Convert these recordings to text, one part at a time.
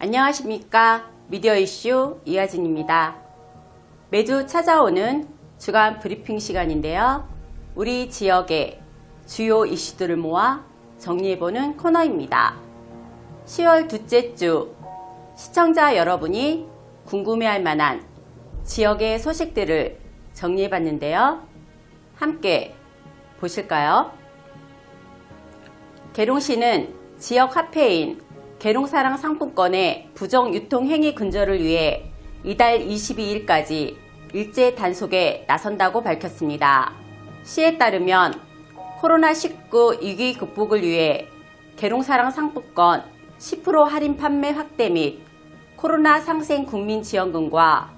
안녕하십니까. 미디어 이슈 이하진입니다. 매주 찾아오는 주간 브리핑 시간인데요. 우리 지역의 주요 이슈들을 모아 정리해보는 코너입니다. 10월 둘째 주 시청자 여러분이 궁금해할 만한 지역의 소식들을 정리해봤는데요. 함께 보실까요? 계룡시는 지역 화폐인 계룡사랑 상품권의 부정 유통 행위 근절을 위해 이달 22일까지 일제 단속에 나선다고 밝혔습니다. 시에 따르면 코로나19 위기 극복을 위해 계룡사랑 상품권 10% 할인 판매 확대 및 코로나 상생 국민지원금과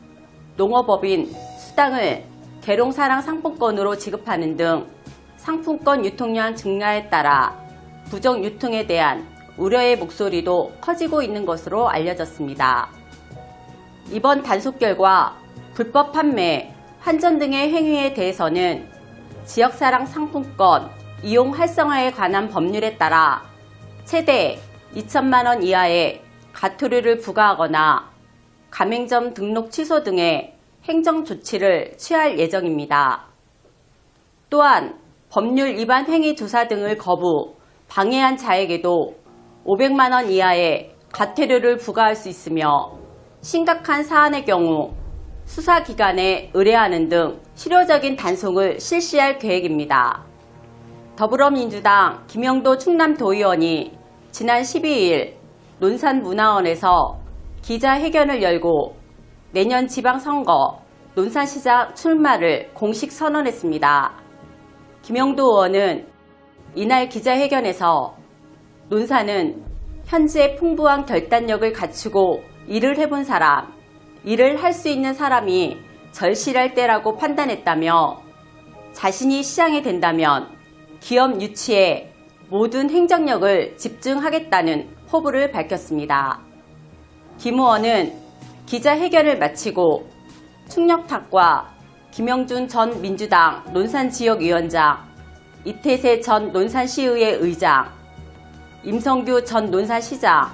농어법인 수당을 계룡사랑 상품권으로 지급하는 등 상품권 유통량 증가에 따라 부정 유통에 대한 우려의 목소리도 커지고 있는 것으로 알려졌습니다. 이번 단속 결과 불법 판매, 환전 등의 행위에 대해서는 지역사랑 상품권 이용 활성화에 관한 법률에 따라 최대 2천만 원 이하의 과태료를 부과하거나 가맹점 등록 취소 등의 행정 조치를 취할 예정입니다. 또한 법률 위반 행위 조사 등을 거부, 방해한 자에게도 500만 원 이하의 과태료를 부과할 수 있으며 심각한 사안의 경우 수사기관에 의뢰하는 등 실효적인 단속을 실시할 계획입니다. 더불어민주당 김영도 충남도의원이 지난 12일 논산문화원에서 기자회견을 열고 내년 지방선거 논산시장 출마를 공식 선언했습니다. 김영도 의원은 이날 기자회견에서 논산은 현재 풍부한 결단력을 갖추고 일을 해본 사람, 일을 할 수 있는 사람이 절실할 때라고 판단했다며 자신이 시장이 된다면 기업 유치에 모든 행정력을 집중하겠다는 포부를 밝혔습니다. 김 의원은 기자회견을 마치고 충력탁과 김영준 전 민주당 논산지역위원장, 이태세 전 논산시의회 의장, 임성규 전 논산시장,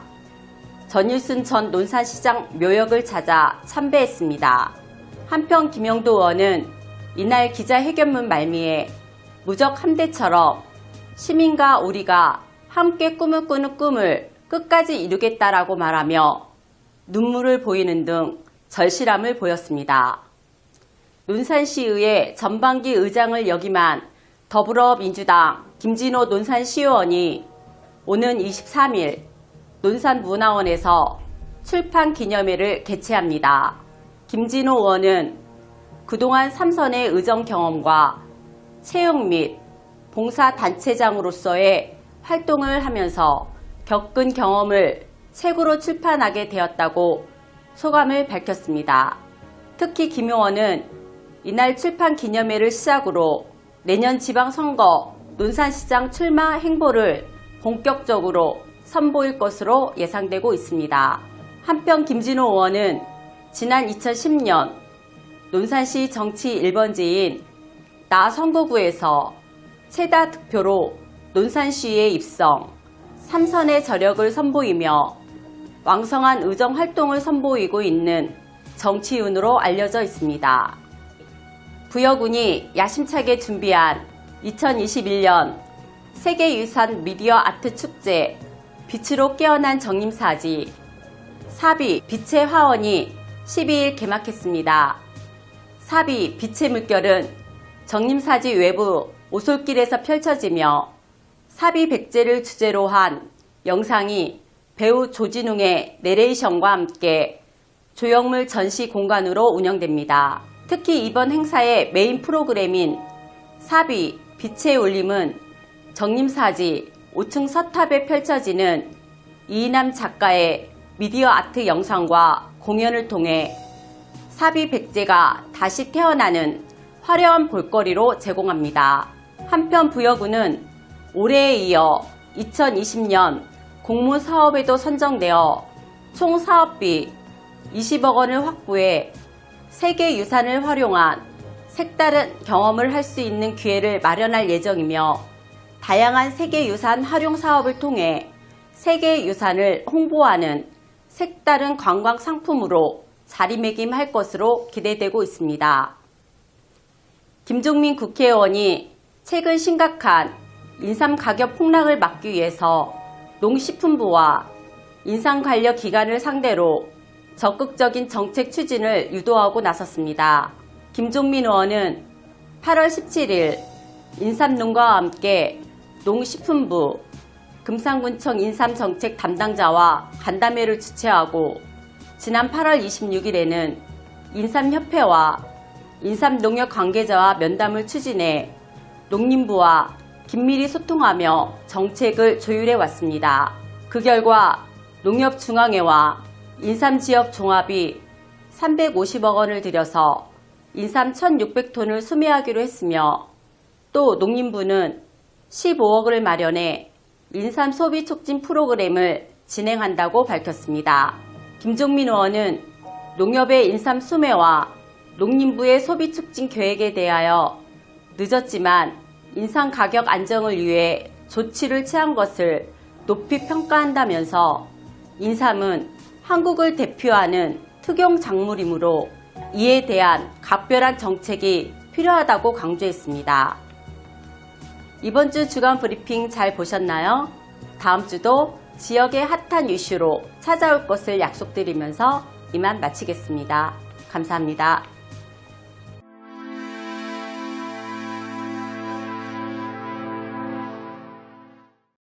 전일순 전 논산시장 묘역을 찾아 참배했습니다. 한편 김영도 의원은 이날 기자회견문 말미에 무적 함대처럼 시민과 우리가 함께 꿈을 꾸는 꿈을 끝까지 이루겠다라고 말하며 눈물을 보이는 등 절실함을 보였습니다. 논산시의회 전반기 의장을 역임한 더불어민주당 김진호 논산시의원이 오는 23일 논산문화원에서 출판 기념회를 개최합니다. 김진호 의원은 그동안 삼선의 의정 경험과 채용 및 봉사단체장으로서의 활동을 하면서 겪은 경험을 책으로 출판하게 되었다고 소감을 밝혔습니다. 특히 김 의원은 이날 출판 기념회를 시작으로 내년 지방선거 논산시장 출마 행보를 본격적으로 선보일 것으로 예상되고 있습니다. 한편 김진호 의원은 지난 2010년 논산시 정치 1번지인 나 선거구에서 최다 득표로 논산시에 입성, 삼선의 저력을 선보이며 왕성한 의정 활동을 선보이고 있는 정치인으로 알려져 있습니다. 부여군이 야심차게 준비한 2021년 세계유산 미디어 아트 축제 빛으로 깨어난 정림사지 사비 빛의 화원이 12일 개막했습니다. 사비 빛의 물결은 정림사지 외부 오솔길에서 펼쳐지며 사비 백제를 주제로 한 영상이 배우 조진웅의 내레이션과 함께 조형물 전시 공간으로 운영됩니다. 특히 이번 행사의 메인 프로그램인 사비 빛의 울림은 정림사지 5층 서탑에 펼쳐지는 이인남 작가의 미디어 아트 영상과 공연을 통해 사비 백제가 다시 태어나는 화려한 볼거리로 제공합니다. 한편 부여군은 올해에 이어 2020년 공모사업에도 선정되어 총 사업비 20억 원을 확보해 세계유산을 활용한 색다른 경험을 할 수 있는 기회를 마련할 예정이며 다양한 세계유산 활용 사업을 통해 세계유산을 홍보하는 색다른 관광 상품으로 자리매김할 것으로 기대되고 있습니다. 김종민 국회의원이 최근 심각한 인삼 가격 폭락을 막기 위해서 농식품부와 인삼관련 기관을 상대로 적극적인 정책 추진을 유도하고 나섰습니다. 김종민 의원은 8월 17일 인삼농가와 함께 농식품부, 금산군청 인삼정책 담당자와 간담회를 주최하고 지난 8월 26일에는 인삼협회와 인삼농협 관계자와 면담을 추진해 농림부와 긴밀히 소통하며 정책을 조율해 왔습니다. 그 결과 농협중앙회와 인삼지역종합이 350억 원을 들여서 인삼 1,600톤을 수매하기로 했으며 또 농림부는 15억 원을 마련해 인삼 소비 촉진 프로그램을 진행한다고 밝혔습니다. 김종민 의원은 농협의 인삼 수매와 농림부의 소비 촉진 계획에 대하여 늦었지만 인삼 가격 안정을 위해 조치를 취한 것을 높이 평가한다면서 인삼은 한국을 대표하는 특용 작물이므로 이에 대한 각별한 정책이 필요하다고 강조했습니다. 이번 주 주간 브리핑 잘 보셨나요? 다음 주도 지역의 핫한 이슈로 찾아올 것을 약속드리면서 이만 마치겠습니다. 감사합니다.